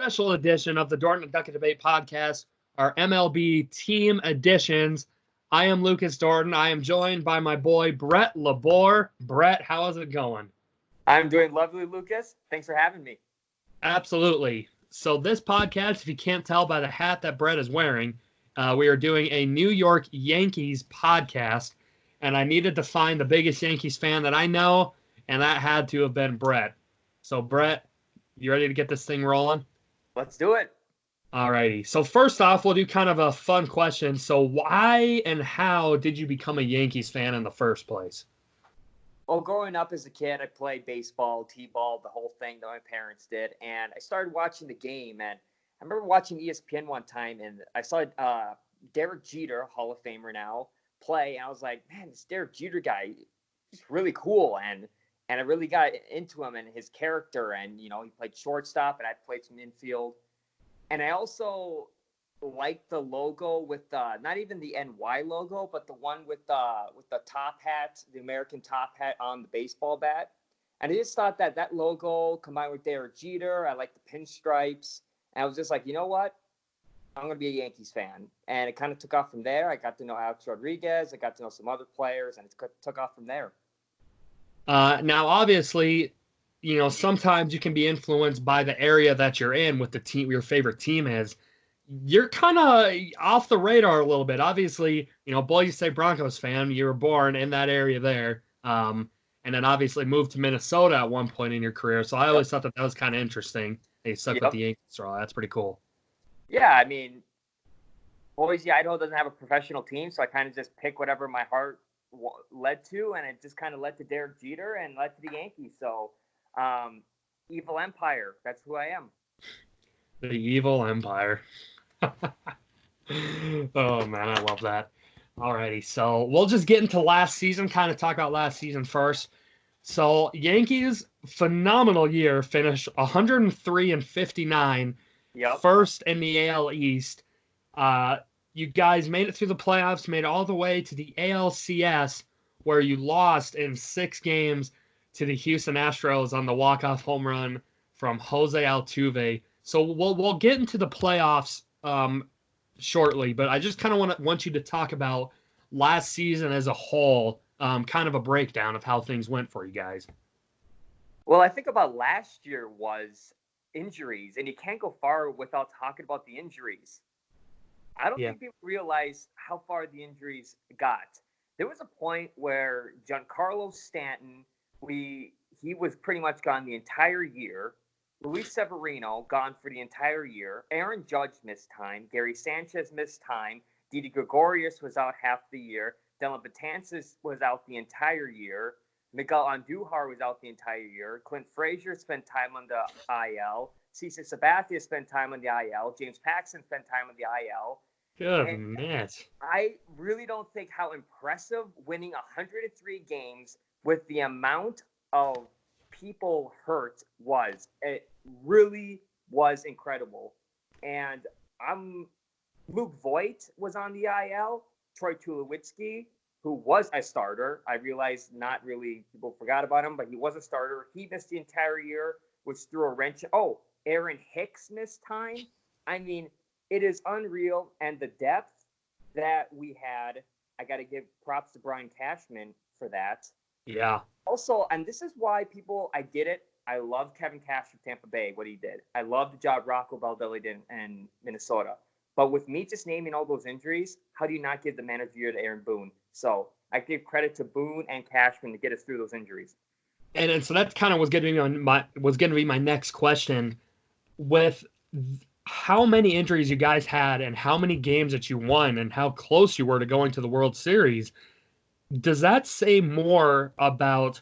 special edition of the Dorton and Doetkott Debate Podcast, our MLB team editions. I am Lucas Dorton. I am joined by my boy, Brett LaBore. Brett, how is it going? I'm doing lovely, Lucas. Thanks for having me. Absolutely. So this podcast, if you can't tell by the hat that Brett is wearing, we are doing a New York Yankees podcast, and I needed to find the biggest Yankees fan that I know, and that had to have been Brett. So, Brett, you ready to get this thing rolling? Let's do it. All righty. So first off, we'll do kind of a fun question. So why and how did you become a Yankees fan in the first place? Well, growing up as a kid, I played baseball, t-ball, the whole thing that my parents did. And I started watching the game. And I remember watching ESPN one time, and I saw Derek Jeter, Hall of Famer now, play. And I was like, man, this Derek Jeter guy, he's really cool. And I really got into him and his character. And, you know, he played shortstop, and I played some infield. And I also liked the logo with not even the NY logo, but the one with the top hat, the American top hat on the baseball bat. And I just thought that logo combined with Derek Jeter, I liked the pinstripes. And I was just like, you know what? I'm going to be a Yankees fan. And it kind of took off from there. I got to know Alex Rodriguez. I got to know some other players, and it took off from there. Now, obviously, you know, sometimes you can be influenced by the area that you're in with the team, your favorite team is. You're kind of off the radar a little bit. Obviously, you know, Boise State Broncos fan, you were born in that area there. And then obviously moved to Minnesota at one point in your career. So I always thought that was kind of interesting. They stuck with the Yankees. So that's pretty cool. Yeah, I mean, Boise, Idaho doesn't have a professional team, so I kind of just pick whatever my heart led to, and it just kind of led to Derek Jeter and led to the Yankees. So, Evil Empire, that's who I am. The Evil Empire. Oh, man, I love that. Alrighty, so we'll just get into last season, kind of talk about last season first. So, Yankees, phenomenal year, finished 103-59, first in the AL East. You guys made it through the playoffs, made it all the way to the ALCS, where you lost in 6 games to the Houston Astros on the walk-off home run from Jose Altuve. So we'll get into the playoffs shortly, but I just kind of want you to talk about last season as a whole, kind of a breakdown of how things went for you guys. Well, I think about last year was injuries, and you can't go far without talking about the injuries. I don't think people realize how far the injuries got. There was a point where Giancarlo Stanton, he was pretty much gone the entire year. Luis Severino gone for the entire year. Aaron Judge missed time. Gary Sanchez missed time. Didi Gregorius was out half the year. Dylan Betances was out the entire year. Miguel Andujar was out the entire year. Clint Frazier spent time on the IL. Cesar Sabathia spent time on the IL. James Paxton spent time on the IL. Goodness. I really don't think how impressive winning 103 games with the amount of people hurt was. It really was incredible. And Luke Voigt was on the IL. Troy Tulowitzki, who was a starter. I realized not really people forgot about him, but he was a starter. He missed the entire year, which threw a wrench. Oh, Aaron Hicks missed time. I mean, it is unreal. And the depth that we had, I got to give props to Brian Cashman for that. Yeah. Also, and this is why I get it. I love Kevin Cash from Tampa Bay, what he did. I love the job Rocco Baldelli did in Minnesota. But with me just naming all those injuries, how do you not give the man of the year to Aaron Boone? So I give credit to Boone and Cashman to get us through those injuries. And so that kind of was going to be my next question. With how many injuries you guys had and how many games that you won and how close you were to going to the World Series, does that say more about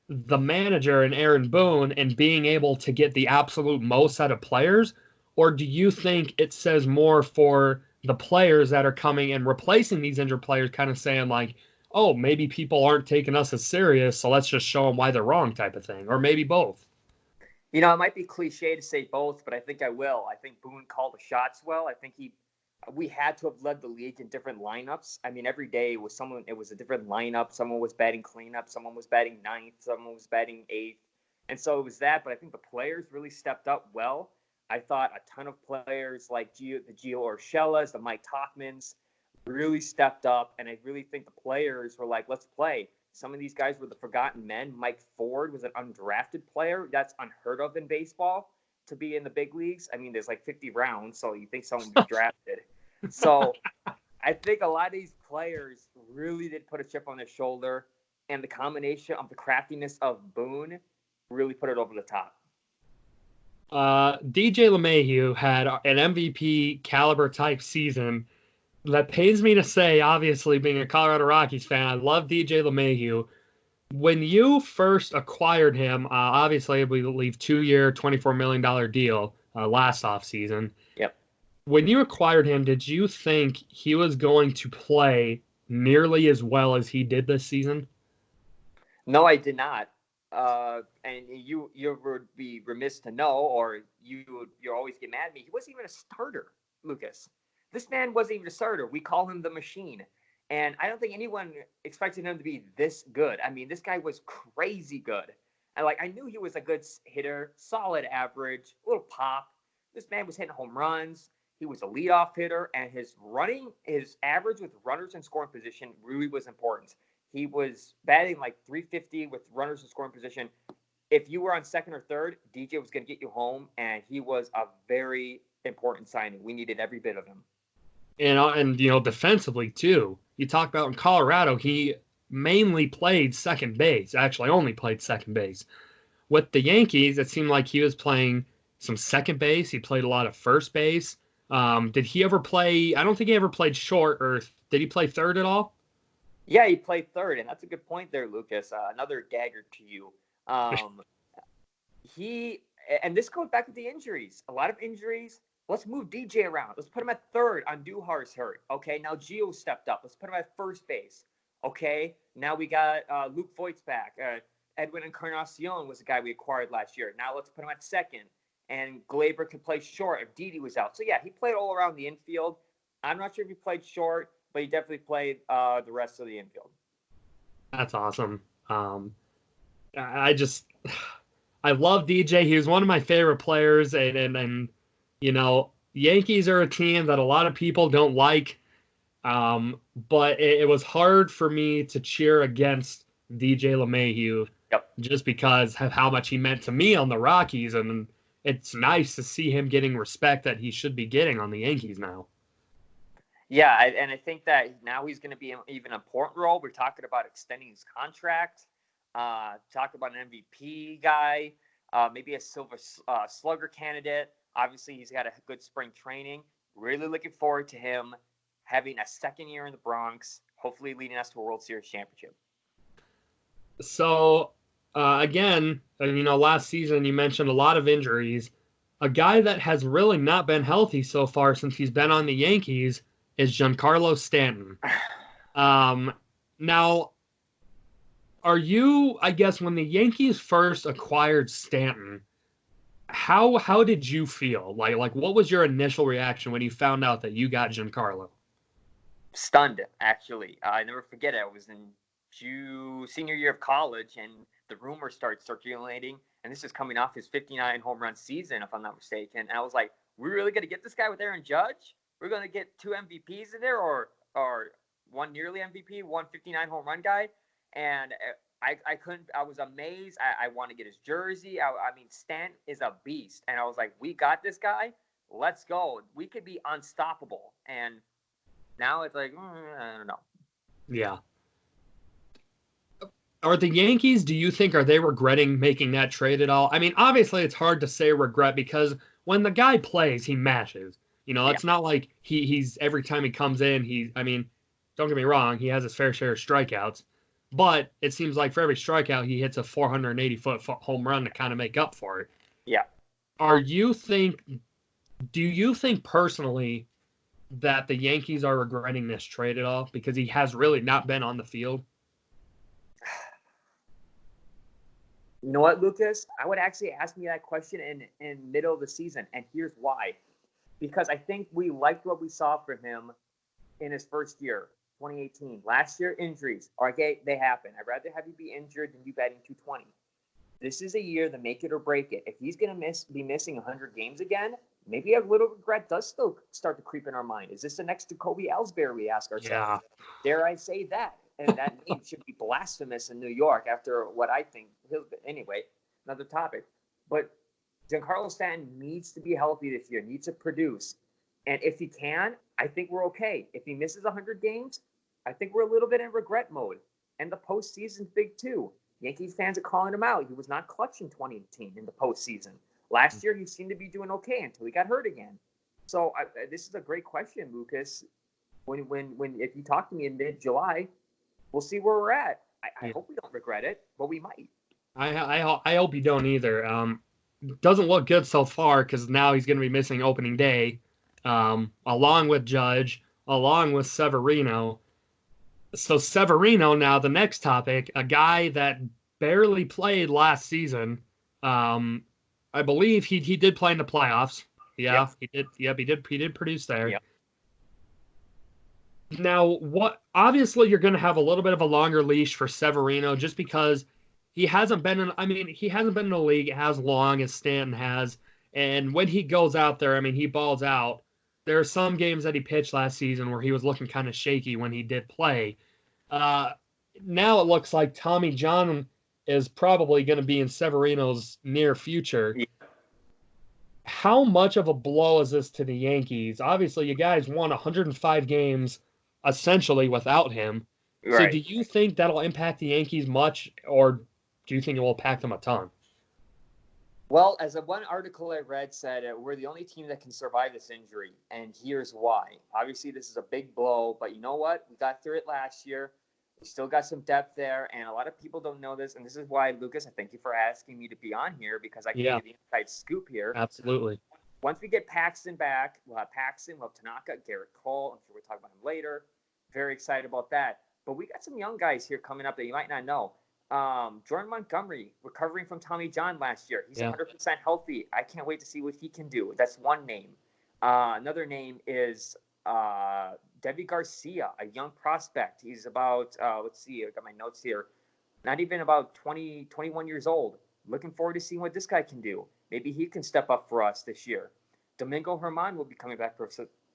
the manager and Aaron Boone and being able to get the absolute most out of players? Or do you think it says more for the players that are coming and replacing these injured players, kind of saying like, oh, maybe people aren't taking us as serious, so let's just show them why they're wrong type of thing, or maybe both? You know, it might be cliche to say both, but I think I will. I think Boone called the shots well. I think we had to have led the league in different lineups. I mean, every day it was a different lineup. Someone was batting cleanup. Someone was batting ninth. Someone was batting eighth. And so it was that. But I think the players really stepped up well. I thought a ton of players like the Gio Urshela's, the Mike Talkmans really stepped up. And I really think the players were like, let's play. Some of these guys were the forgotten men. Mike Ford was an undrafted player. That's unheard of in baseball to be in the big leagues. I mean, there's like 50 rounds, so you think someone would be drafted. So I think a lot of these players really did put a chip on their shoulder, and the combination of the craftiness of Boone really put it over the top. DJ LeMahieu had an MVP caliber type season. That pains me to say, obviously, being a Colorado Rockies fan, I love DJ LeMahieu. When you first acquired him, obviously, I believe 2-year, $24 million deal last offseason. Yep. When you acquired him, did you think he was going to play nearly as well as he did this season? No, I did not. And you would be remiss to know, or you always get mad at me. He wasn't even a starter, Lucas. This man wasn't even a starter. We call him the machine. And I don't think anyone expected him to be this good. I mean, this guy was crazy good. And I knew he was a good hitter, solid average, little pop. This man was hitting home runs. He was a leadoff hitter, and his average with runners in scoring position really was important. He was batting like 350 with runners in scoring position. If you were on second or third, DJ was going to get you home, and he was a very important signing. We needed every bit of him. And defensively too. You talk about in Colorado, he mainly played second base. Actually, only played second base. With the Yankees, it seemed like he was playing some second base. He played a lot of first base. Did he ever play? I don't think he ever played short, or did he play third at all? Yeah, he played third, and that's a good point there, Lucas. Another dagger to you. And this goes back to the injuries. A lot of injuries. Let's move DJ around. Let's put him at third. Andujar's hurt. Okay, now Gio stepped up. Let's put him at first base. Okay, now we got Luke Voigt's back. Edwin Encarnacion was the guy we acquired last year. Now let's put him at second. And Glaber could play short if Didi was out. So, yeah, he played all around the infield. I'm not sure if he played short, but he definitely played the rest of the infield. That's awesome. I love DJ. He was one of my favorite players, and Yankees are a team that a lot of people don't like, but it was hard for me to cheer against DJ LeMahieu. Yep. Just because of how much he meant to me on the Rockies, and it's nice to see him getting respect that he should be getting on the Yankees now. Yeah, and I think that now he's going to be an even important role. We're talking about extending his contract, talk about an MVP guy, maybe a Silver Slugger candidate. Obviously, he's got a good spring training. Really looking forward to him having a second year in the Bronx, hopefully leading us to a World Series championship. So, again, last season you mentioned a lot of injuries. A guy that has really not been healthy so far since he's been on the Yankees is Giancarlo Stanton. Now, are you, I guess, when the Yankees first acquired Stanton, how did you feel? Like what was your initial reaction when you found out that you got Giancarlo? Stunned, actually. I never forget it. I was in senior year of college, and the rumors started circulating, and this is coming off his 59 home run season, if I'm not mistaken. And I was like, we're really going to get this guy with Aaron Judge? We're going to get 2 MVPs in there, or one nearly MVP, one 59 home run guy? And I couldn't. I was amazed. I want to get his jersey. I mean, Stan is a beast, and I was like, we got this guy. Let's go. We could be unstoppable. And now it's like, I don't know. Yeah. Are the Yankees, do you think, are they regretting making that trade at all? I mean, obviously it's hard to say regret because when the guy plays, he matches. It's not like he's every time he comes in, don't get me wrong, he has his fair share of strikeouts. But it seems like for every strikeout, he hits a 480-foot home run to kind of make up for it. Yeah. Do you think personally that the Yankees are regretting this trade at all? Because he has really not been on the field. You know what, Lucas? I would actually ask me that question in middle of the season, and here's why. Because I think we liked what we saw from him in his first year, 2018. Last year, injuries. Okay, they happen. I'd rather have you be injured than you batting 220. This is a year to make it or break it. If he's going to be missing 100 games again, maybe a little regret does still start to creep in our mind. Is this the next Jacoby Ellsbury, we ask ourselves? Yeah. Dare I say that? And that name should be blasphemous in New York after what I think. Anyway, another topic. But Giancarlo Stanton needs to be healthy this year, needs to produce. And if he can, I think we're okay. If he misses 100 games, I think we're a little bit in regret mode. And the postseason's big too. Yankees fans are calling him out. He was not clutch in 2018 in the postseason. Last year, he seemed to be doing okay until he got hurt again. So this is a great question, Lucas. If you talk to me in mid-July, we'll see where we're at. I hope we don't regret it, but we might. I hope you don't either. Doesn't look good so far because now he's going to be missing opening day, along with Judge, along with Severino. So Severino, now the next topic, a guy that barely played last season. I believe he did play in the playoffs. Yeah, yep. He did. Yep, he did produce there. Yep. Now, obviously you're going to have a little bit of a longer leash for Severino just because he hasn't been in the league as long as Stanton has. And when he goes out there, he balls out. There are some games that he pitched last season where he was looking kind of shaky when he did play. Now it looks like Tommy John is probably going to be in Severino's near future. Yeah. How much of a blow is this to the Yankees? Obviously, you guys won 105 games essentially without him. Right. So do you think that'll impact the Yankees much, or do you think it will impact them a ton? Well, as one article I read said, we're the only team that can survive this injury, and here's why. Obviously, this is a big blow, but you know what? We got through it last year. We still got some depth there, and a lot of people don't know this, and this is why, Lucas, I thank you for asking me to be on here, because I can give you the inside scoop here. Absolutely. Once we get Paxton back, we'll have Paxton, we'll have Tanaka, Garrett Cole. I'm sure we'll talk about him later. Very excited about that. But we got some young guys here coming up that you might not know. Jordan Montgomery, recovering from Tommy John last year. He's 100% healthy. I can't wait to see what he can do. That's one name. Another name is Debbie Garcia, a young prospect. He's about, let's see, I got my notes here. Not even about 21 years old. Looking forward to seeing what this guy can do. Maybe he can step up for us this year. Domingo Germán will be coming back for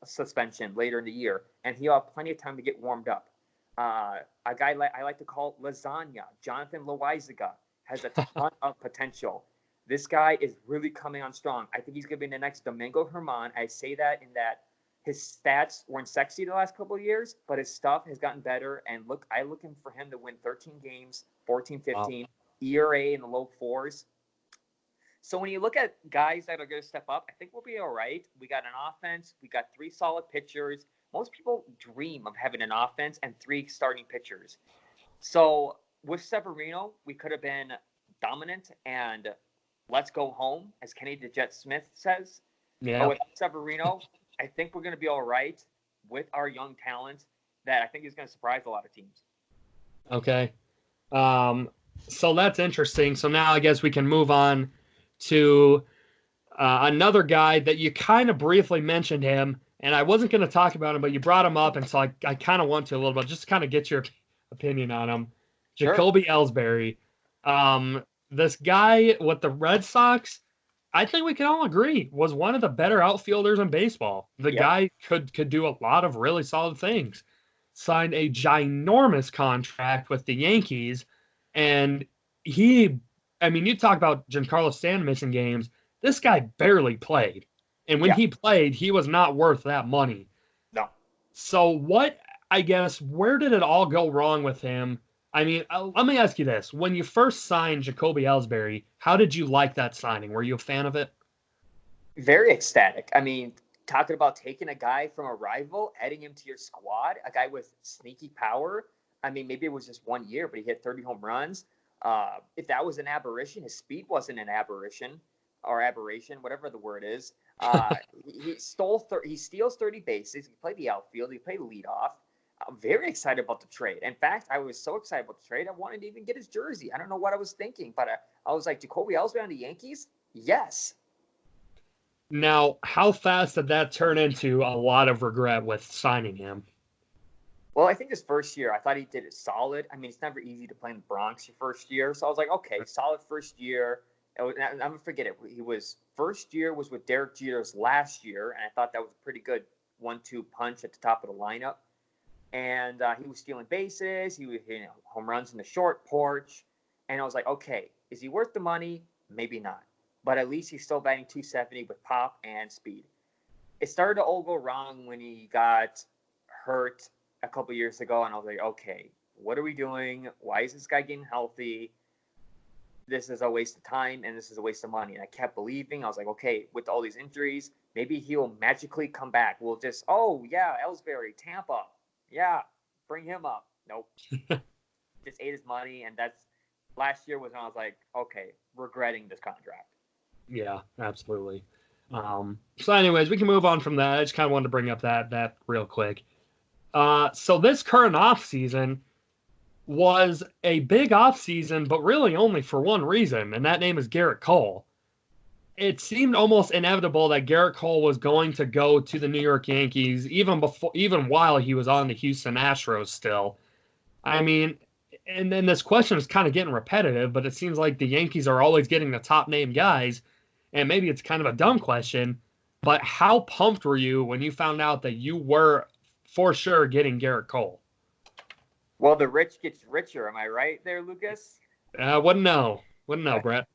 suspension later in the year, and he'll have plenty of time to get warmed up. A guy I like to call Lasagna, Jonathan Loaizaga, has a ton of potential. This guy is really coming on strong. I think he's going to be the next Domingo Germán. I say that in that his stats weren't sexy the last couple of years, but his stuff has gotten better. And I'm looking for him to win 13 games, 14, 15, wow. ERA in the low fours. So when you look at guys that are going to step up, I think we'll be all right. We got an offense. We got 3 solid pitchers. Most people dream of having an offense and 3 starting pitchers. So with Severino, we could have been dominant and let's go home, as Kenny the Jet Smith says. Yeah. But with Severino, I think we're going to be all right with our young talent that I think is going to surprise a lot of teams. Okay. So that's interesting. So now I guess we can move on to another guy that you kind of briefly mentioned him. And I wasn't going to talk about him, but you brought him up, and so I kind of want to a little bit, just to kind of get your opinion on him. Sure. Jacoby Ellsbury. This guy with the Red Sox, I think we can all agree, was one of the better outfielders in baseball. The guy could do a lot of really solid things. Signed a ginormous contract with the Yankees, and you talk about Giancarlo Stanton missing games. This guy barely played. And when he played, he was not worth that money. No. So where did it all go wrong with him? Let me ask you this. When you first signed Jacoby Ellsbury, how did you like that signing? Were you a fan of it? Very ecstatic. Talking about taking a guy from a rival, adding him to your squad, a guy with sneaky power. Maybe it was just 1 year, but he hit 30 home runs. If that was an aberration, his speed wasn't an aberration, whatever the word is. He steals 30 bases. He played the outfield. He played leadoff. I'm very excited about the trade. In fact, I was so excited about the trade, I wanted to even get his jersey. I don't know what I was thinking, but I was like, Jacoby Ellsbury on the Yankees? Yes. Now, how fast did that turn into a lot of regret with signing him? Well, I think his first year, I thought he did it solid. I mean, it's never easy to play in the Bronx your first year. So I was like, okay, solid first year. I'm going to forget it. He was first year was with Derek Jeter's last year, and I thought that was a pretty good 1-2 punch at the top of the lineup. And he was stealing bases. He was hitting home runs in the short porch. And I was like, okay, is he worth the money? Maybe not. But at least he's still batting 270 with pop and speed. It started to all go wrong when he got hurt a couple years ago, and I was like, okay, what are we doing? Why is this guy getting healthy? This is a waste of time, and this is a waste of money. And I kept believing. I was like, okay, with all these injuries, maybe he'll magically come back. We'll just, oh, yeah, Ellsbury, Tampa. Yeah, bring him up. Nope. Just ate his money, and that's last year was when I was like, okay, regretting this contract. Yeah, absolutely. So anyways, we can move on from that. I just kind of wanted to bring up that real quick. So this current off season was a big off season, but really only for one reason, and that name is Garrett Cole. It seemed almost inevitable that Garrett Cole was going to go to the New York Yankees, even while he was on the Houston Astros still. I mean, and then this question is kind of getting repetitive, but it seems like the Yankees are always getting the top name guys, and maybe it's kind of a dumb question, but how pumped were you when you found out that you were for sure getting Garrett Cole? Well, the rich gets richer. Am I right there, Lucas? Wouldn't know, Brett.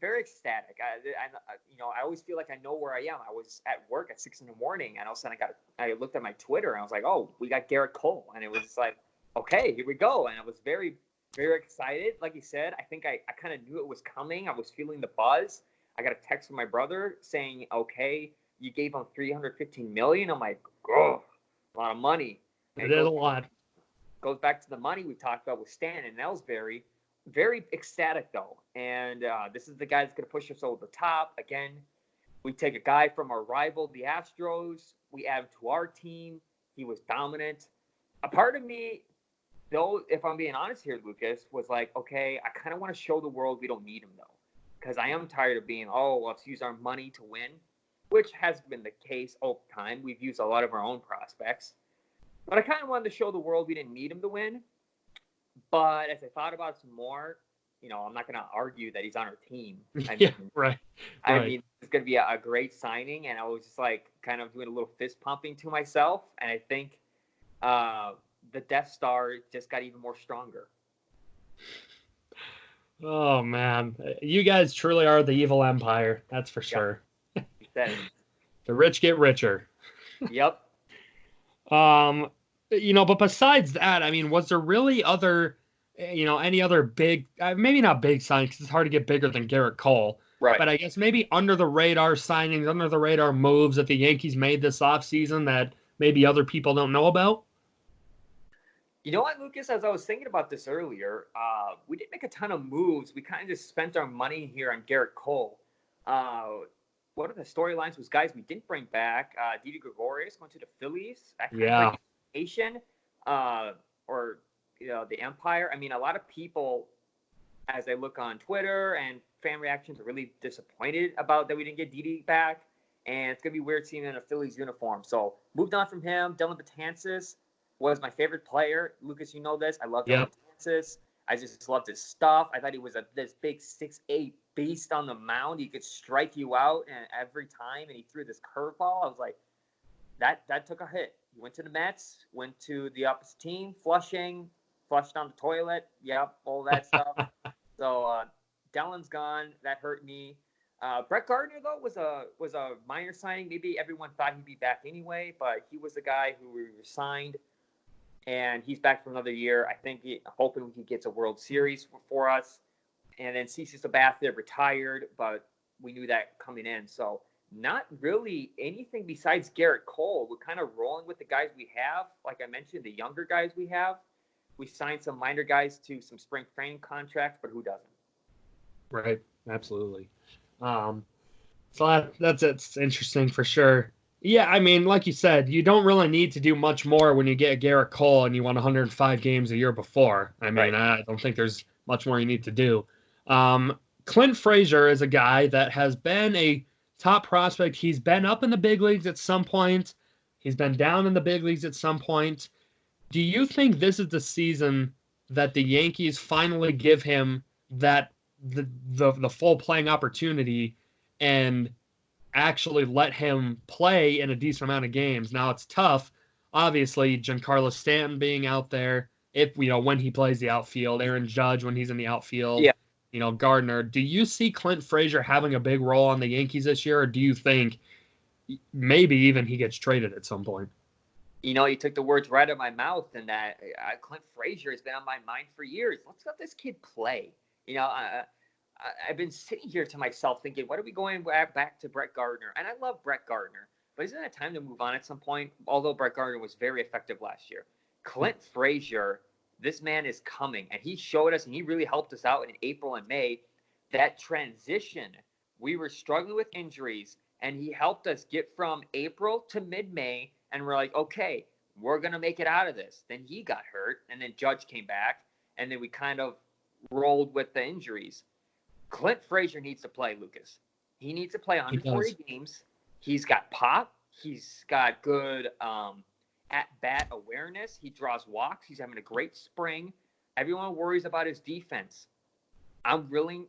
Very ecstatic. I always feel like I know where I am. I was at work at 6 a.m, and all of a sudden I looked at my Twitter and I was like, oh, we got Garrett Cole, and it was just like, okay, here we go. And I was very, very excited. Like you said, I think I kind of knew it was coming. I was feeling the buzz. I got a text from my brother saying, okay, you gave him $315 million. I'm like, oh, a lot of money. And it is a lot. Goes back to the money we talked about with Stan and Ellsbury. Very ecstatic, though. And this is the guy that's going to push us over the top. Again, we take a guy from our rival, the Astros. We add him to our team. He was dominant. A part of me, though, if I'm being honest here, Lucas, was like, okay, I kind of want to show the world we don't need him, though. Because I am tired of being, let's use our money to win, which has been the case all the time. We've used a lot of our own prospects. But I kind of wanted to show the world we didn't need him to win. But as I thought about it some more, I'm not going to argue that he's on our team. Right. I mean, it's going to be a great signing. And I was just like kind of doing a little fist pumping to myself. And I think the Death Star just got even more stronger. Oh, man. You guys truly are the evil empire. That's for sure. The rich get richer. Yep. But besides that, I mean, was there really any other big, maybe not big signings, because it's hard to get bigger than Garrett Cole. Right. But I guess maybe under the radar signings, under the radar moves that the Yankees made this offseason that maybe other people don't know about? You know what, Lucas? As I was thinking about this earlier, we didn't make a ton of moves. We kind of just spent our money here on Garrett Cole. What are the storylines was guys we didn't bring back? Didi Gregorius went to the Phillies. Yeah. Or the Empire. I mean, a lot of people, as I look on Twitter and fan reactions, are really disappointed about that we didn't get Didi back. And it's going to be weird seeing him in a Phillies uniform. So moved on from him. Dylan Betances was my favorite player. Lucas, you know this. I love Dylan Betances. I just loved his stuff. I thought he was this big 6'8" beast on the mound. He could strike you out and every time, and he threw this curveball. I was like, that took a hit. He went to the Mets, went to the opposite team, flushed down the toilet. Yep, all that stuff. So Dylan's gone. That hurt me. Brett Gardner, though, was a minor signing. Maybe everyone thought he'd be back anyway, but he was the guy who we signed, and he's back for another year. I think hoping he gets a World Series for us. And then CC Sabathia retired, but we knew that coming in. So not really anything besides Garrett Cole. We're kind of rolling with the guys we have. Like I mentioned, the younger guys we have. We signed some minor guys to some spring training contracts, but who doesn't? Right. Absolutely. So that's interesting for sure. Yeah, I mean, like you said, you don't really need to do much more when you get Garrett Cole and you won 105 games a year before. I mean, right. I don't think there's much more you need to do. Clint Frazier is a guy that has been a top prospect. He's been up in the big leagues at some point, He's been down in the big leagues at some point. Do you think this is the season that the Yankees finally give him that the full playing opportunity and actually let him play in a decent amount of games? Now it's tough, obviously. Giancarlo Stanton being out there, if when he plays the outfield, Aaron Judge when he's in the outfield, Yeah. Gardner. Do you see Clint Frazier having a big role on the Yankees this year, or do you think maybe even he gets traded at some point? You took the words right out of my mouth, and that Clint Frazier has been on my mind for years. Let's let this kid play. I've been sitting here to myself thinking, what are we going back to Brett Gardner? And I love Brett Gardner, but isn't it time to move on at some point? Although Brett Gardner was very effective last year. Clint Frazier, this man is coming, and he showed us, and he really helped us out in April and May. That transition, we were struggling with injuries, and he helped us get from April to mid-May, and we're like, okay, we're going to make it out of this. Then he got hurt, and then Judge came back, and then we kind of rolled with the injuries. Clint Frazier needs to play, Lucas. He needs to play 140 games. He's got pop. He's got good at-bat awareness. He draws walks. He's having a great spring. Everyone worries about his defense. I'm willing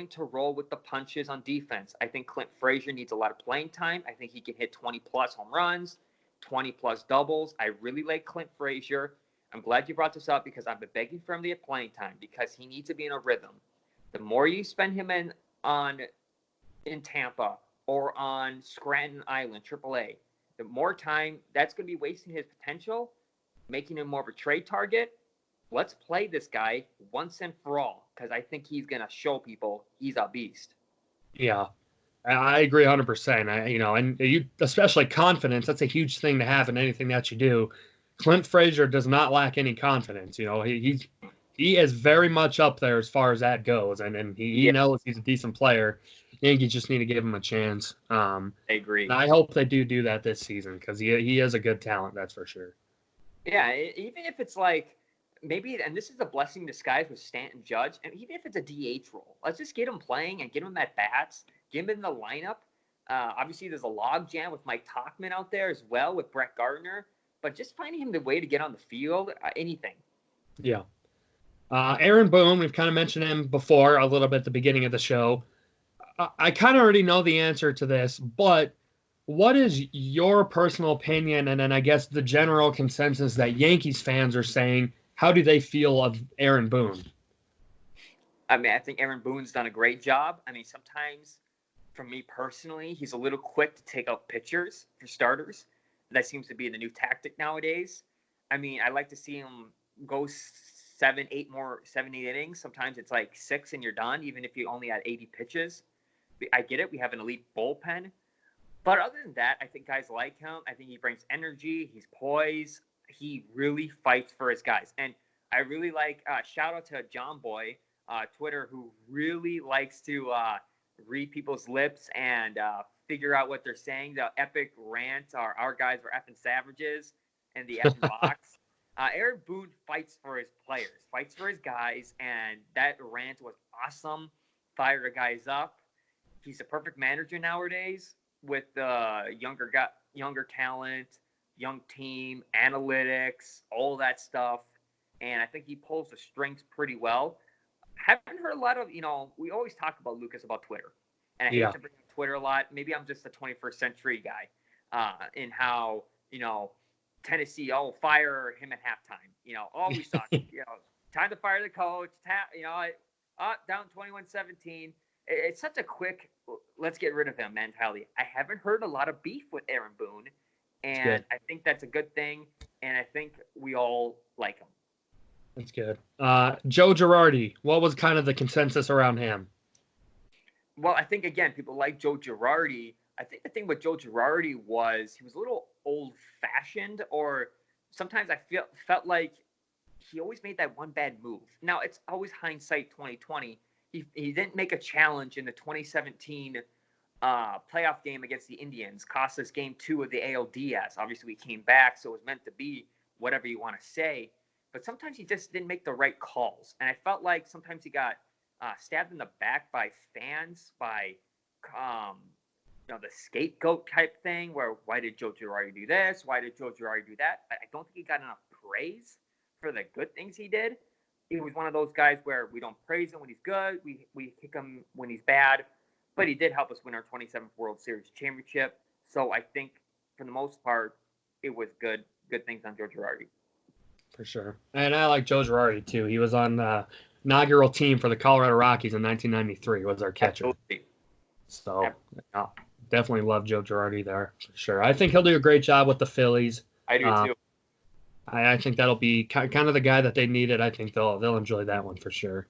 to roll with the punches on defense. I think Clint Frazier needs a lot of playing time. I think he can hit 20-plus home runs, 20-plus doubles. I really like Clint Frazier. I'm glad you brought this up because I've been begging for him to get playing time because he needs to be in a rhythm. The more you spend him in Tampa or on Scranton Island, AAA, the more time that's going to be wasting his potential, making him more of a trade target. Let's play this guy once and for all because I think he's going to show people he's a beast. Yeah, I agree 100%. And you, especially confidence, that's a huge thing to have in anything that you do. Clint Frazier does not lack any confidence. He is very much up there as far as that goes, and he knows he's a decent player. Yankees just need to give him a chance. I agree. And I hope they do that this season because he is a good talent, that's for sure. Yeah, even if it's like maybe, and this is a blessing in disguise with Stanton Judge, and even if it's a DH role, let's just get him playing and get him at bats, get him in the lineup. Obviously, there's a log jam with Mike Tauchman out there as well with Brett Gardner, but just finding him the way to get on the field, anything. Yeah. Aaron Boone, we've kind of mentioned him before a little bit at the beginning of the show. I kind of already know the answer to this, but what is your personal opinion and then I guess the general consensus that Yankees fans are saying? How do they feel of Aaron Boone? I mean, I think Aaron Boone's done a great job. I mean, sometimes for me personally, he's a little quick to take out pitchers for starters. That seems to be the new tactic nowadays. I mean, I like to see him go 7, 8 innings. Sometimes it's like 6 and you're done, even if you only had 80 pitches. I get it. We have an elite bullpen. But other than that, I think guys like him. I think he brings energy. He's poised. He really fights for his guys. And I really like, shout out to John Boy, Twitter, who really likes to read people's lips and figure out what they're saying. The epic rant, our guys were effing savages and the effing box. Aaron Boone fights for his players, fights for his guys, and that rant was awesome. Fired the guys up. He's a perfect manager nowadays with younger talent, young team, analytics, all that stuff. And I think he pulls the strings pretty well. Haven't heard a lot of, we always talk about Lucas about Twitter. And I hate to bring up Twitter a lot. Maybe I'm just a 21st century guy in how, Tennessee, fire him at halftime. Always talk, time to fire the coach, down 21-17. It's such a quick, let's get rid of him mentality. I haven't heard a lot of beef with Aaron Boone, and I think that's a good thing, and I think we all like him. That's good. Joe Girardi, what was kind of the consensus around him? Well, I think, again, people like Joe Girardi. I think the thing with Joe Girardi was he was a little old-fashioned, or sometimes I felt like he always made that one bad move. Now, it's always hindsight 2020. He didn't make a challenge in the 2017 playoff game against the Indians, cost us game 2 of the ALDS. Obviously, we came back, so it was meant to be whatever you want to say. But sometimes he just didn't make the right calls. And I felt like sometimes he got stabbed in the back by fans, by the scapegoat type thing where why did Joe Girardi do this? Why did Joe Girardi do that? I don't think he got enough praise for the good things he did. He was one of those guys where we don't praise him when he's good. We kick him when he's bad. But he did help us win our 27th World Series championship. So I think for the most part, it was good things on Joe Girardi. For sure. And I like Joe Girardi too. He was on the inaugural team for the Colorado Rockies in 1993, was our catcher. Absolutely. So definitely love Joe Girardi there for sure. I think he'll do a great job with the Phillies. I do too. I think that'll be kind of the guy that they needed. I think they'll enjoy that one for sure.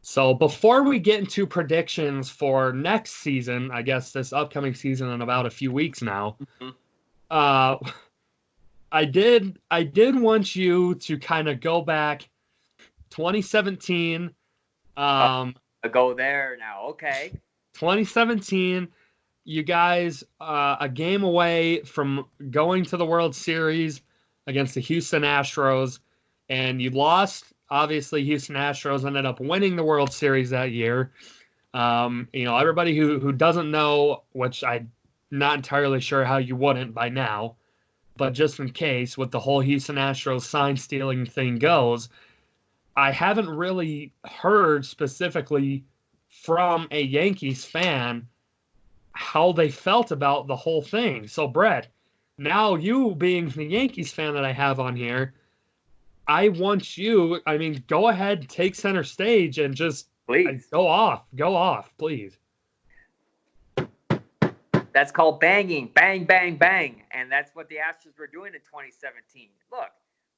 So before we get into predictions for next season, I guess this upcoming season in about a few weeks now, I did want you to kind of go back 2017. Go there now. Okay. 2017, you guys a game away from going to the World Series against the Houston Astros, and you lost. Obviously, Houston Astros ended up winning the World Series that year. Everybody who doesn't know, which I'm not entirely sure how you wouldn't by now, but just in case, with the whole Houston Astros sign stealing thing goes, I haven't really heard specifically from a Yankees fan how they felt about the whole thing. So, Brett, now you being the Yankees fan that I have on here, I want you, go ahead, take center stage and just please go off, please. That's called banging, bang, bang, bang. And that's what the Astros were doing in 2017. Look,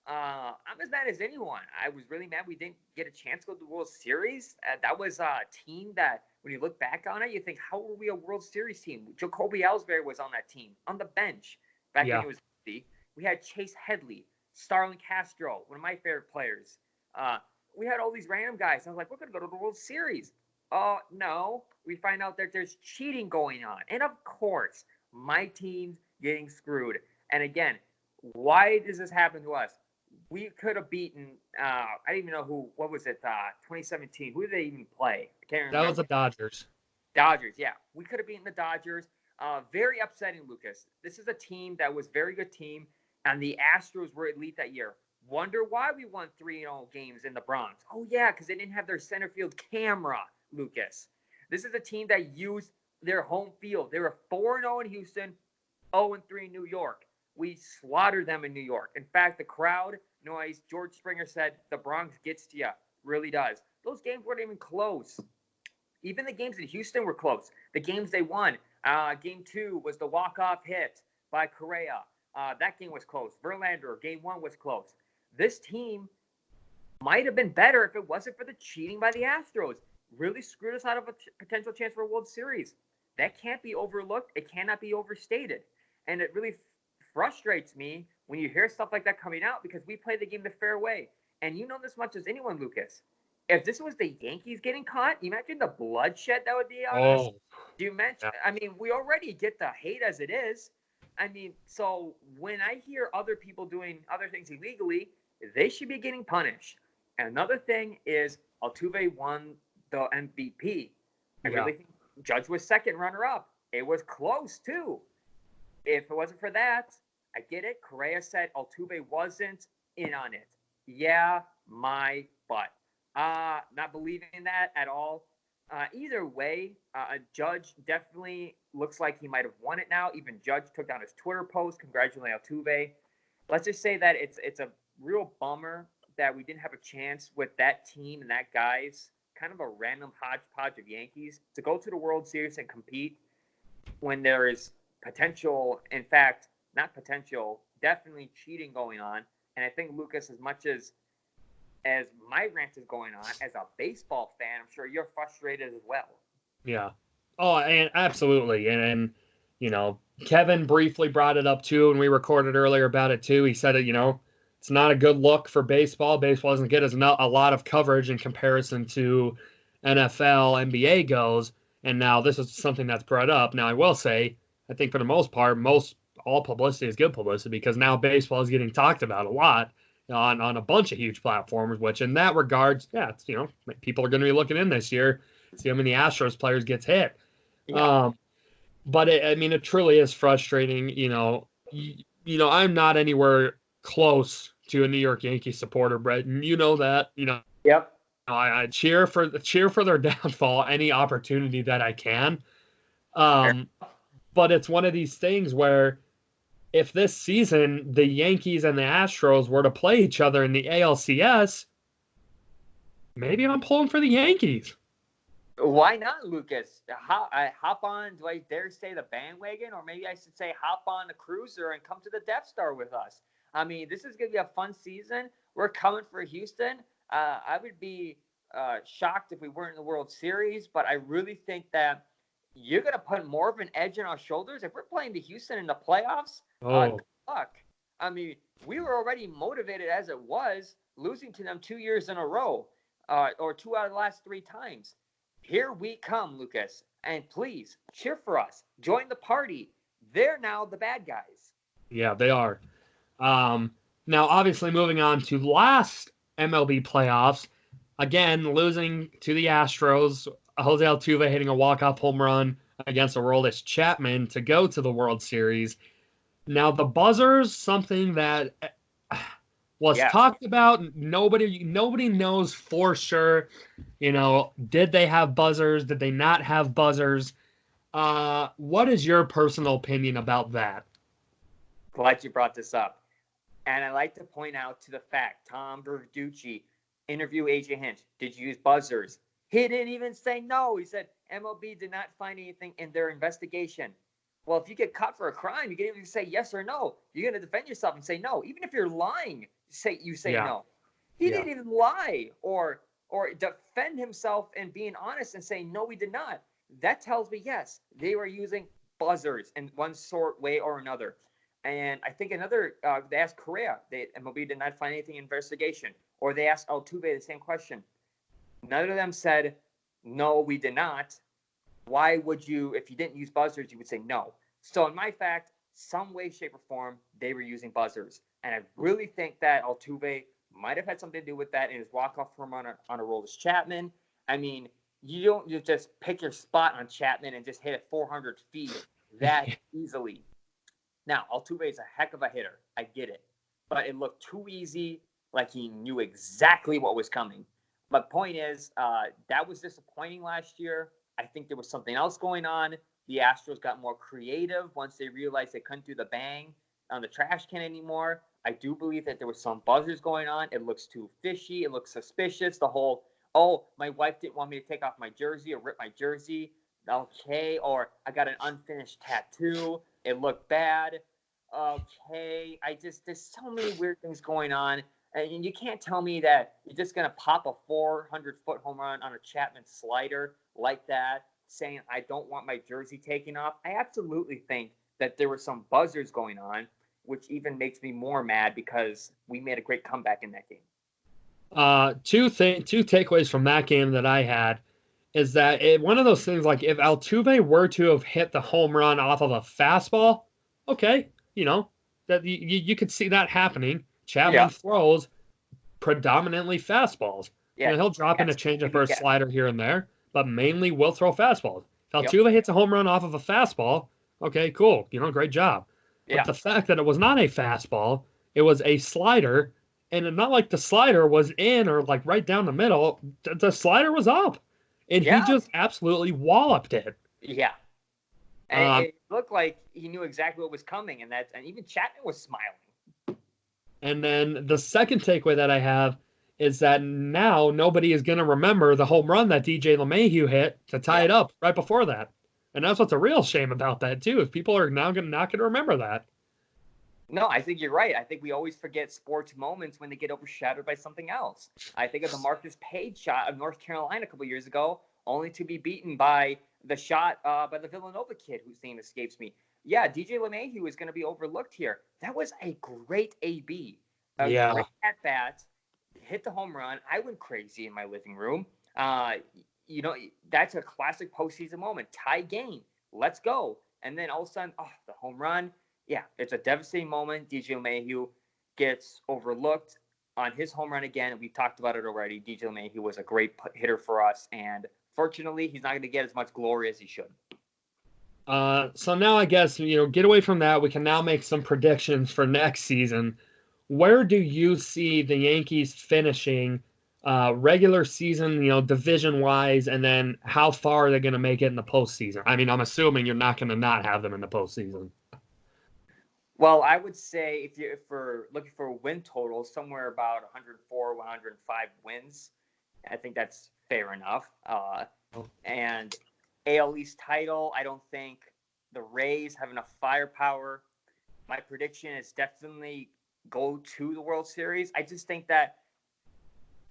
I'm as mad as anyone. I was really mad we didn't get a chance to go to the World Series. That was a team that, when you look back on it, you think, how were we a World Series team? Jacoby Ellsbury was on that team, on the bench, back when he was healthy. We had Chase Headley, Starlin Castro, one of my favorite players. We had all these random guys. I was like, we're going to go to the World Series. Oh, no. We find out that there's cheating going on. And, of course, my team's getting screwed. And, again, why does this happen to us? We could have beaten, I don't even know what was it, 2017. Who did they even play? I can't remember. That was the Dodgers. Dodgers, yeah. We could have beaten the Dodgers. Very upsetting, Lucas. This is a team that was a very good team, and the Astros were elite that year. Wonder why we won 3-0 games in the Bronx. Oh, yeah, because they didn't have their center field camera, Lucas. This is a team that used their home field. They were 4-0 in Houston, 0-3 in New York. We slaughtered them in New York. In fact, the crowd noise, George Springer said, the Bronx gets to you. Really does. Those games weren't even close. Even the games in Houston were close. The games they won, Game 2 was the walk-off hit by Correa. That game was close. Verlander, Game 1 was close. This team might have been better if it wasn't for the cheating by the Astros. Really screwed us out of a potential chance for a World Series. That can't be overlooked. It cannot be overstated. And it really frustrates me when you hear stuff like that coming out, because we play the game the fair way. And you know this much as anyone, Lucas. If this was the Yankees getting caught, imagine the bloodshed that would be on us. Do you mention? Yeah. We already get the hate as it is. So when I hear other people doing other things illegally, they should be getting punished. And another thing is Altuve won the MVP. I really think Judge was second runner-up. It was close, too. If it wasn't for that, I get it. Correa said Altuve wasn't in on it. Yeah, my butt. Not believing in that at all. Either way, Judge definitely looks like he might have won it now. Even Judge took down his Twitter post congratulating Altuve. Let's just say that it's a real bummer that we didn't have a chance with that team and that guy's kind of a random hodgepodge of Yankees to go to the World Series and compete when there is potential, in fact, not potential, definitely cheating going on. And I think, Lucas, as much as my rant is going on, as a baseball fan, I'm sure you're frustrated as well. Yeah. Oh, and absolutely. And Kevin briefly brought it up too, and we recorded earlier about it too. He said it, it's not a good look for baseball. Baseball doesn't get a lot of coverage in comparison to NFL, NBA goes. And now this is something that's brought up. Now, I will say, I think for the most part, all publicity is good publicity, because now baseball is getting talked about a lot on a bunch of huge platforms, which in that regards, it's, people are going to be looking in this year, see how many Astros players gets hit. Yeah. but it truly is frustrating. I'm not anywhere close to a New York Yankees supporter, Brett, and you know that. Yep. I cheer for their downfall any opportunity that I can. Fair. Um, but it's one of these things where if this season the Yankees and the Astros were to play each other in the ALCS, maybe I'm pulling for the Yankees. Why not, Lucas? I hop on, do I dare say the bandwagon? Or maybe I should say hop on the cruiser and come to the Death Star with us. I mean, this is going to be a fun season. We're coming for Houston. I would be shocked if we weren't in the World Series, but I really think that you're going to put more of an edge on our shoulders. If we're playing the Houston in the playoffs, Oh, good luck. I mean, we were already motivated as it was, losing to them 2 years in a row, or 2 out of the last 3 times. Here we come, Lucas. And please cheer for us. Join the party. They're now the bad guys. yeah, they are. Now, obviously, moving on to last MLB playoffs, again losing to the Astros. Jose Altuve hitting a walk-off home run against Aroldis Chapman to go to the World Series. Now, the buzzers, something that was Yes. talked about. Nobody knows for sure. Did they have buzzers? Did they not have buzzers? What is your personal opinion about that? Glad you brought this up. And I like to point out to the fact Tom Verducci, interview agent Hinch, did you use buzzers? He didn't even say no. He said MLB did not find anything in their investigation. Well, if you get caught for a crime, you can either say yes or no. You're going to defend yourself and say no. Even if you're lying, you say Yeah, no. He yeah, didn't even lie or defend himself and being honest and saying no, we did not. That tells me yes, they were using buzzers in one sort way or another. And I think they asked Correa, MLB did not find anything in investigation. Or they asked Altuve the same question. None of them said, no, we did not. Why would you, if you didn't use buzzers, you would say no. So in my fact, some way, shape, or form, they were using buzzers. And I really think that Altuve might have had something to do with that in his walk-off home run on Aroldis Chapman. I mean, you don't just pick your spot on Chapman and just hit it 400 feet that easily. Now, Altuve is a heck of a hitter. I get it. But it looked too easy, like he knew exactly what was coming. But point is, that was disappointing last year. I think there was something else going on. The Astros got more creative once they realized they couldn't do the bang on the trash can anymore. I do believe that there was some buzzers going on. It looks too fishy. It looks suspicious. The whole, oh, my wife didn't want me to take off my jersey or rip my jersey. Okay. Or I got an unfinished tattoo. It looked bad. Okay. There's so many weird things going on. And you can't tell me that you're just going to pop a 400-foot home run on a Chapman slider like that, saying, I don't want my jersey taken off. I absolutely think that there were some buzzers going on, which even makes me more mad because we made a great comeback in that game. Two takeaways from that game that I had is that one of those things, like if Altuve were to have hit the home run off of a fastball, okay, that you could see that happening. Chapman Yeah. throws predominantly fastballs. Yeah. He'll drop in a Yes. changeup Maybe or a yes. slider here and there, but mainly will throw fastballs. If Yep. Altuve hits a home run off of a fastball, okay, cool, great job. But Yeah. the fact that it was not a fastball, it was a slider, and not like the slider was in or like right down the middle. The slider was up, and he Yeah. just absolutely walloped it. Yeah. And Um, it looked like he knew exactly what was coming, and even Chapman was smiling. and then the second takeaway that I have is that now nobody is going to remember the home run that DJ LeMahieu hit to tie it Yep. up right before that. And that's what's a real shame about that too, is people are now not going to remember that. No, I think you're right. I think we always forget sports moments when they get overshadowed by something else. I think of the Marcus Page shot of North Carolina a couple years ago, only to be beaten by the shot by the Villanova kid whose name escapes me. Yeah, DJ LeMahieu is going to be overlooked here. That was a great AB, a Yeah. great at bat, hit the home run. I went crazy in my living room. Uh, that's a classic postseason moment. Tie game. Let's go. And then all of a sudden, the home run. Yeah, it's a devastating moment. DJ LeMahieu gets overlooked on his home run again. We've talked about it already. DJ LeMahieu was a great hitter for us, and fortunately, he's not going to get as much glory as he should. So now I guess, get away from that. We can now make some predictions for next season. Where do you see the Yankees finishing regular season, division wise, and then how far are they going to make it in the postseason? I mean, I'm assuming you're not going to not have them in the postseason. Well, I would say if we're looking for a win total, somewhere about 104, 105 wins. I think that's fair enough. And AL East title, I don't think the Rays have enough firepower. My prediction is definitely go to the World Series. I just think that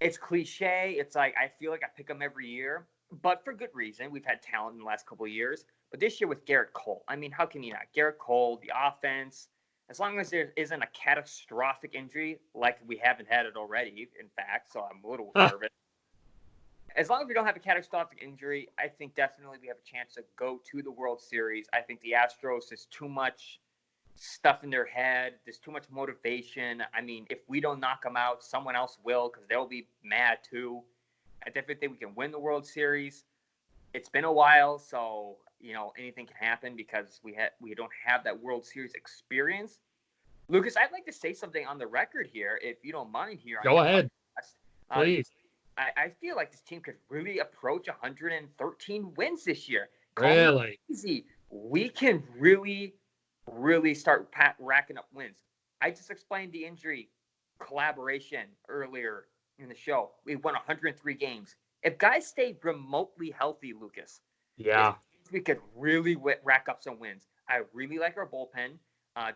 it's cliche. It's like I feel like I pick them every year, but for good reason. We've had talent in the last couple of years, but this year with Garrett Cole, I mean, how can you not? Garrett Cole, the offense, as long as there isn't a catastrophic injury like we haven't had it already, in fact, so I'm a little nervous. As long as we don't have a catastrophic injury, I think definitely we have a chance to go to the World Series. I think the Astros is too much stuff in their head. There's too much motivation. I mean, if we don't knock them out, someone else will because they'll be mad too. I definitely think we can win the World Series. It's been a while, so anything can happen because we don't have that World Series experience. Lucas, I'd like to say something on the record here, if you don't mind. Here, Go ahead, please. I feel like this team could really approach 113 wins this year. Call Really? me crazy. We can really start racking up wins. I just explained the injury collaboration earlier in the show. We won 103 games. If guys stay remotely healthy, Lucas, yeah, we could really rack up some wins. I really like our bullpen.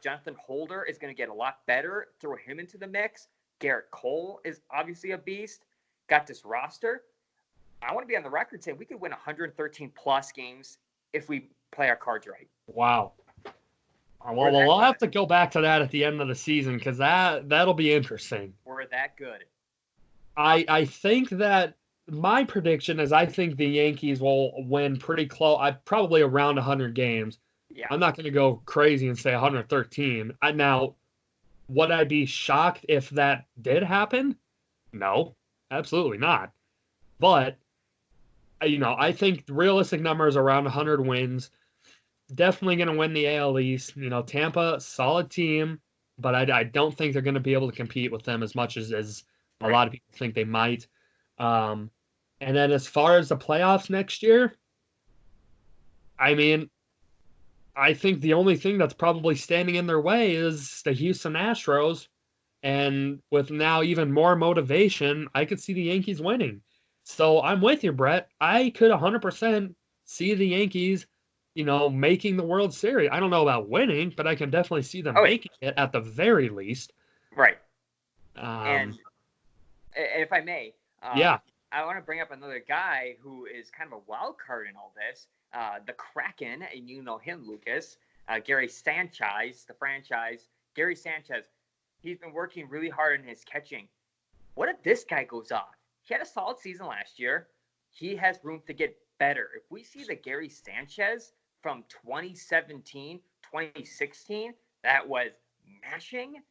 Jonathan Holder is going to get a lot better. Throw him into the mix. Garrett Cole is obviously a beast. Got this roster. I want to be on the record saying we could win 113 plus games if we play our cards right. Wow. Well, we'll have to go back to that at the end of the season because that'll be interesting. We're that good. I think that my prediction is I think the Yankees will win pretty close. Probably around 100 games. Yeah. I'm not going to go crazy and say 113. Now, would I be shocked if that did happen? No, absolutely not. But I think realistic numbers around 100 wins. Definitely going to win the AL East. Tampa, solid team, but I don't think they're going to be able to compete with them as much as a lot of people think they might. And then as far as the playoffs next year, I mean, I think the only thing that's probably standing in their way is the Houston Astros. And with now even more motivation, I could see the Yankees winning. So I'm with you, Brett. I could 100% see the Yankees making the World Series. I don't know about winning, but I can definitely see them making it at the very least. Right. And if I may, yeah, I want to bring up another guy who is kind of a wild card in all this. The Kraken, and you know him, Lucas. Gary Sanchez, the franchise. Gary Sanchez, he's been working really hard in his catching. What if this guy goes off? He had a solid season last year. He has room to get better. If we see the Gary Sanchez from 2017, 2016, that was mashing,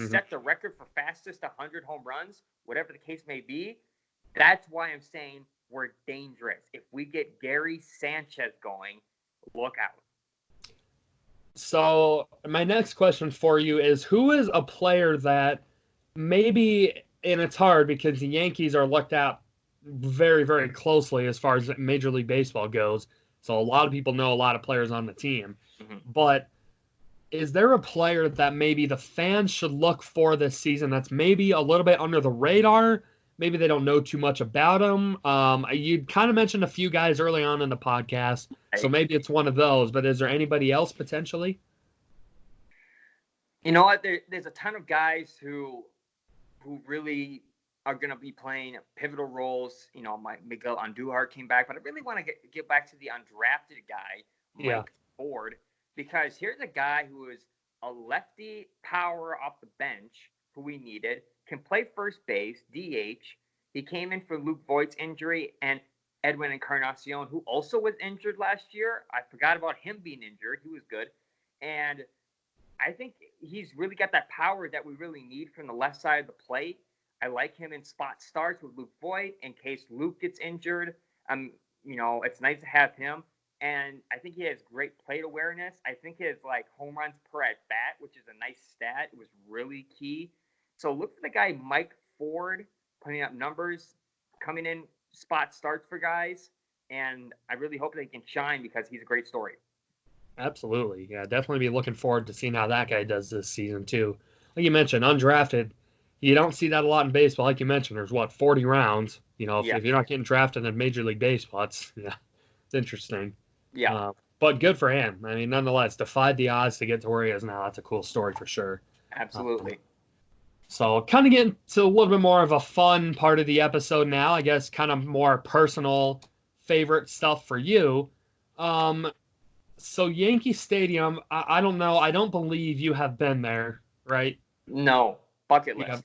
set the record for fastest 100 home runs, whatever the case may be. That's why I'm saying we're dangerous. If we get Gary Sanchez going, look out. So my next question for you is, who is a player that maybe, and it's hard because the Yankees are looked at very, very closely as far as Major League Baseball goes. So a lot of people know a lot of players on the team. Mm-hmm. But is there a player that maybe the fans should look for this season that's maybe a little bit under the radar? Maybe they don't know too much about him. You kind of mentioned a few guys early on in the podcast, so maybe it's one of those. But is there anybody else potentially? You know what? There's a ton of guys who really are going to be playing pivotal roles. Miguel Andujar came back, but I really want to get back to the undrafted guy, Mike Ford, because here's a guy who is a lefty power off the bench who we needed, can play first base, DH. He came in for Luke Voigt's injury and Edwin Encarnacion, who also was injured last year. I forgot about him being injured. He was good. And I think he's really got that power that we really need from the left side of the plate. I like him in spot starts with Luke Voigt in case Luke gets injured. It's nice to have him. and I think he has great plate awareness. I think his like home runs per at bat, which is a nice stat, was really key. So look for the guy Mike Ford putting up numbers, coming in spot starts for guys, and I really hope they can shine because he's a great story. Absolutely. Yeah, definitely be looking forward to seeing how that guy does this season too. Like you mentioned, undrafted. You don't see that a lot in baseball. Like you mentioned, there's 40 rounds. Yeah, If you're not getting drafted in Major League Baseball, it's interesting. yeah, But good for him. I mean, nonetheless, defied the odds to get to where he is now. That's a cool story for sure. absolutely. So, kind of getting to a little bit more of a fun part of the episode now. I guess kind of more personal favorite stuff for you. Um, so Yankee Stadium, I don't know. I don't believe you have been there, right? No, bucket Yeah, list.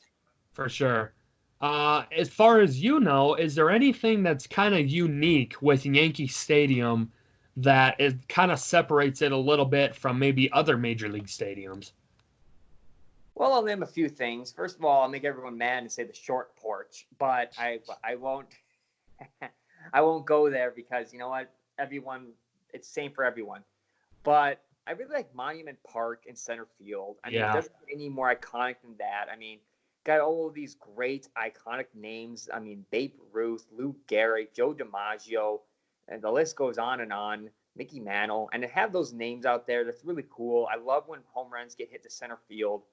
for sure. As far as you know, is there anything that's kind of unique with Yankee Stadium that it kind of separates it a little bit from maybe other major league stadiums? Well, I'll name a few things. First of all, I'll make everyone mad and say the short porch, but I won't I won't go there because you know what? Everyone, it's same for everyone. But I really like Monument Park in center field. I mean, it Yeah, doesn't get any more iconic than that. I mean, got all of these great iconic names. I mean, Babe Ruth, Lou Gehrig, Joe DiMaggio, and the list goes on and on. Mickey Mantle, and to have those names out there, that's really cool. I love when home runs get hit to center field.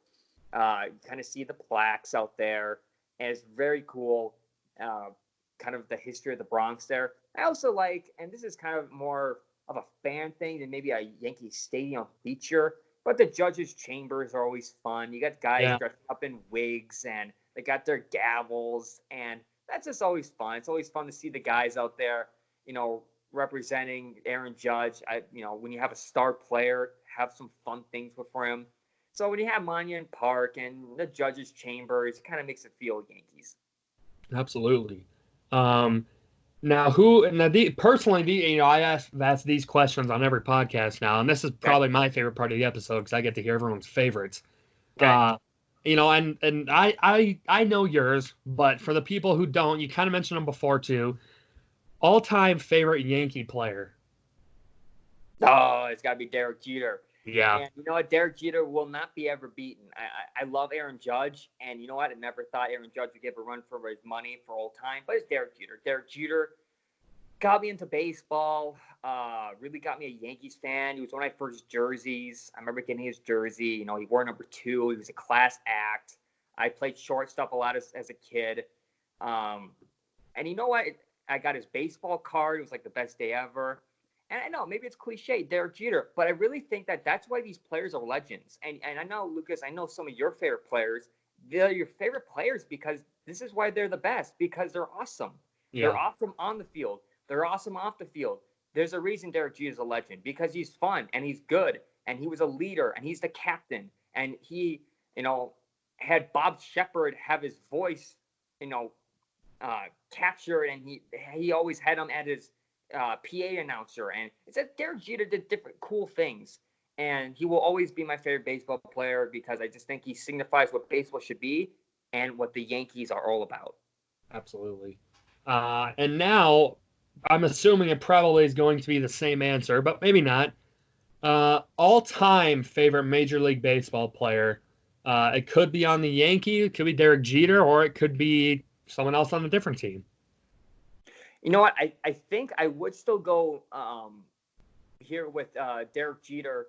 You kind of see the plaques out there, and it's very cool. Uh, kind of the history of the Bronx there. I also like, and this is kind of more of a fan thing than maybe a Yankee Stadium feature, but the judges' chambers are always fun. You got guys yeah, dressed up in wigs, and they got their gavels, and that's just always fun. It's always fun to see the guys out there, representing Aaron Judge. When you have a star player, have some fun things for him. So when you have Monument Park and the judges' chambers, it kind of makes it feel Yankees. absolutely. Um, Now, who now the personally the I ask these questions on every podcast now, and this is Okay. probably my favorite part of the episode because I get to hear everyone's favorites. Okay. And I know yours, but for the people who don't, you kind of mentioned them before too. All-time favorite Yankee player. Oh, it's got to be Derek Jeter. Yeah, And you know what? Derek Jeter will not be ever beaten. I love Aaron Judge. And you know what? I never thought Aaron Judge would give a run for his money for all time. But it's Derek Jeter. Derek Jeter got me into baseball. Really got me a Yankees fan. He was one of my first jerseys. I remember getting his jersey. He wore number 2. He was a class act. I played shortstop a lot as a kid. Um, and you know what? I got his baseball card. It was like the best day ever. And I know maybe it's cliche, Derek Jeter, but I really think that that's why these players are legends. And I know, Lucas, I know some of your favorite players. They're your favorite players because this is why they're the best, because they're awesome. They're yeah, awesome on the field. They're awesome off the field. There's a reason Derek Jeter is a legend because he's fun and he's good and he was a leader and he's the captain and he, had Bob Shepard have his voice, you know, captured, and he always had him at his PA announcer, and it said Derek Jeter did different cool things, and he will always be my favorite baseball player because I just think he signifies what baseball should be and what the Yankees are all about. absolutely. And now I'm assuming it probably is going to be the same answer, but maybe not. All-time favorite Major League Baseball player. It could be on the Yankees, it could be Derek Jeter, or it could be someone else on a different team. You know what? I think I would still go here with Derek Jeter.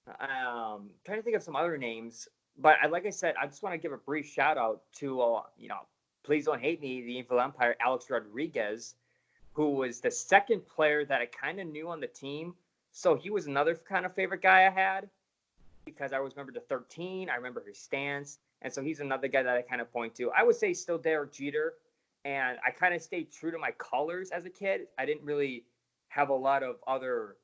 Trying to think of some other names, but like I said, I just want to give a brief shout out to please don't hate me, the Evil Empire, Alex Rodriguez, who was the second player that I kind of knew on the team. So he was another kind of favorite guy I had because I always remember the 13. I remember his stance. And so he's another guy that I kind of point to. I would say still Derek Jeter. And I kind of stayed true to my colors as a kid. I didn't really have a lot of other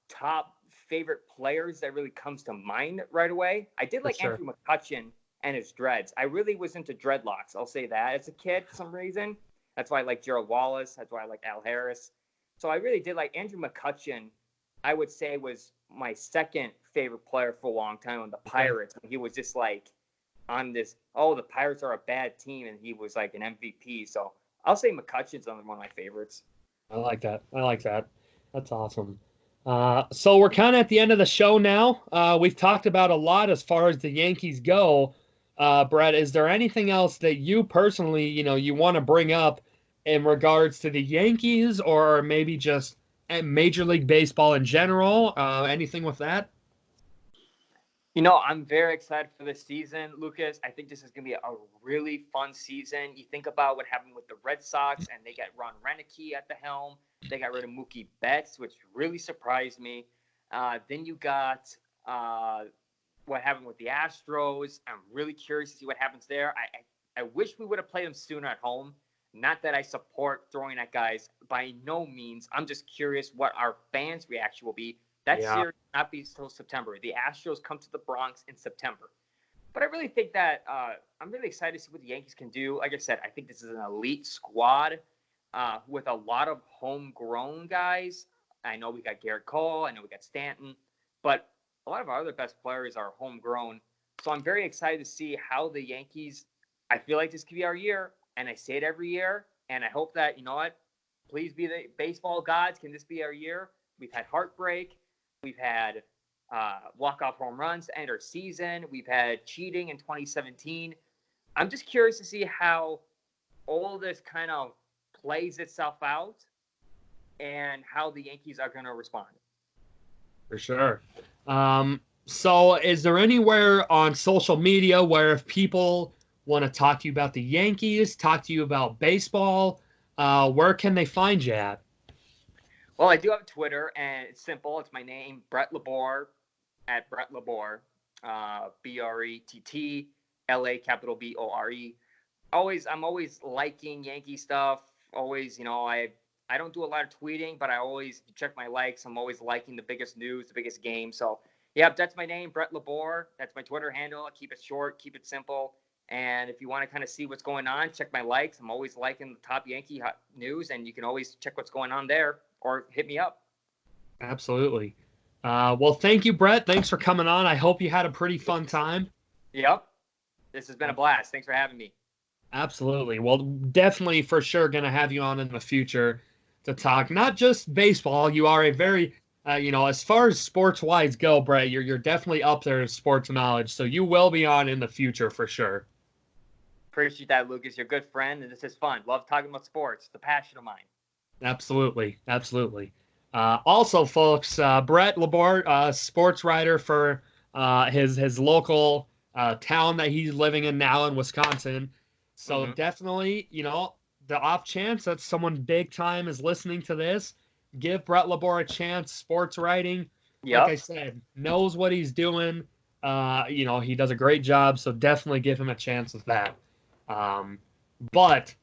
top favorite players that really comes to mind right away. I did For like sure. Andrew McCutchen and his dreads. I really was into dreadlocks. I'll say that as a kid for some reason. That's why I like Gerald Wallace. That's why I like Al Harris. So I really did like Andrew McCutchen. I would say was my second favorite player for a long time on the Okay. Pirates. He was just like on this, oh, the Pirates are a bad team, and he was like an MVP. So I'll say McCutchen's one of my favorites. I like that. I like that. That's awesome. So we're kind of at the end of the show now. We've talked about a lot as far as the Yankees go. Brett, is there anything else that you personally, you want to bring up in regards to the Yankees or maybe just Major League Baseball in general? Anything with that? I'm very excited for this season, Lucas. I think this is going to be a really fun season. You think about what happened with the Red Sox, and they got Ron Renicky at the helm. They got rid of Mookie Betts, which really surprised me. Then you got what happened with the Astros. I'm really curious to see what happens there. I wish we would have played them sooner at home. Not that I support throwing at guys by no means. I'm just curious what our fans' reaction will be. That Yeah, series will not be until September. The Astros come to the Bronx in September. But I really think that I'm really excited to see what the Yankees can do. Like I said, I think this is an elite squad with a lot of homegrown guys. I know we got Garrett Cole. I know we got Stanton. But a lot of our other best players are homegrown. So I'm very excited to see how the Yankees, I feel like this could be our year. And I say it every year. And I hope that, please be the baseball gods. Can this be our year? We've had heartbreak. We've had walk-off home runs to end our season. We've had cheating in 2017. I'm just curious to see how all this kind of plays itself out and how the Yankees are going to respond. for sure. So is there anywhere on social media where if people want to talk to you about the Yankees, talk to you about baseball, where can they find you at? Well, I do have Twitter, and it's simple. It's my name, Brett LaBore, at Brett LaBore, BRETT, capital BORE. I'm always liking Yankee stuff. Always, I don't do a lot of tweeting, but I always check my likes. I'm always liking the biggest news, the biggest game. So, yeah, that's my name, Brett LaBore. That's my Twitter handle. I keep it short, keep it simple. And if you want to kind of see what's going on, check my likes. I'm always liking the top Yankee news, and you can always check what's going on there or hit me up. Absolutely. Well, thank you, Brett. Thanks for coming on. I hope you had a pretty fun time. Yep. This has been a blast. Thanks for having me. Absolutely. Well, definitely for sure going to have you on in the future to talk not just baseball. You are a very, as far as sports wise go, Brett, you're definitely up there in sports knowledge. So you will be on in the future for sure. Appreciate that, Lucas. You're a good friend, and this is fun. Love talking about sports. It's a passion of mine. Absolutely. Absolutely. Also, folks, Brett LaBore, sports writer for his local town that he's living in now in Wisconsin. So definitely, the off chance that someone big time is listening to this, give Brett LaBore a chance. Sports writing, Yep. like I said, knows what he's doing. He does a great job. So definitely give him a chance with that. But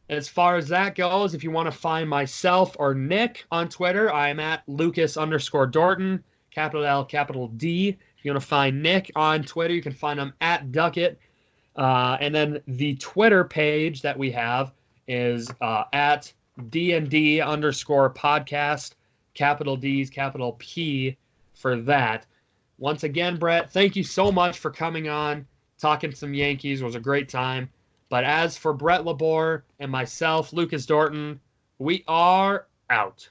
as far as that goes, if you want to find myself or Nick on Twitter, I'm at Lucas_Dorton, capital L, capital D. If you want to find Nick on Twitter, you can find him at Doetkott. And then the Twitter page that we have is at DND_podcast, capital D's, capital P for that. Once again, Brett, thank you so much for coming on, talking some Yankees. It was a great time. But as for Brett LaBore and myself, Lucas Dorton, we are out.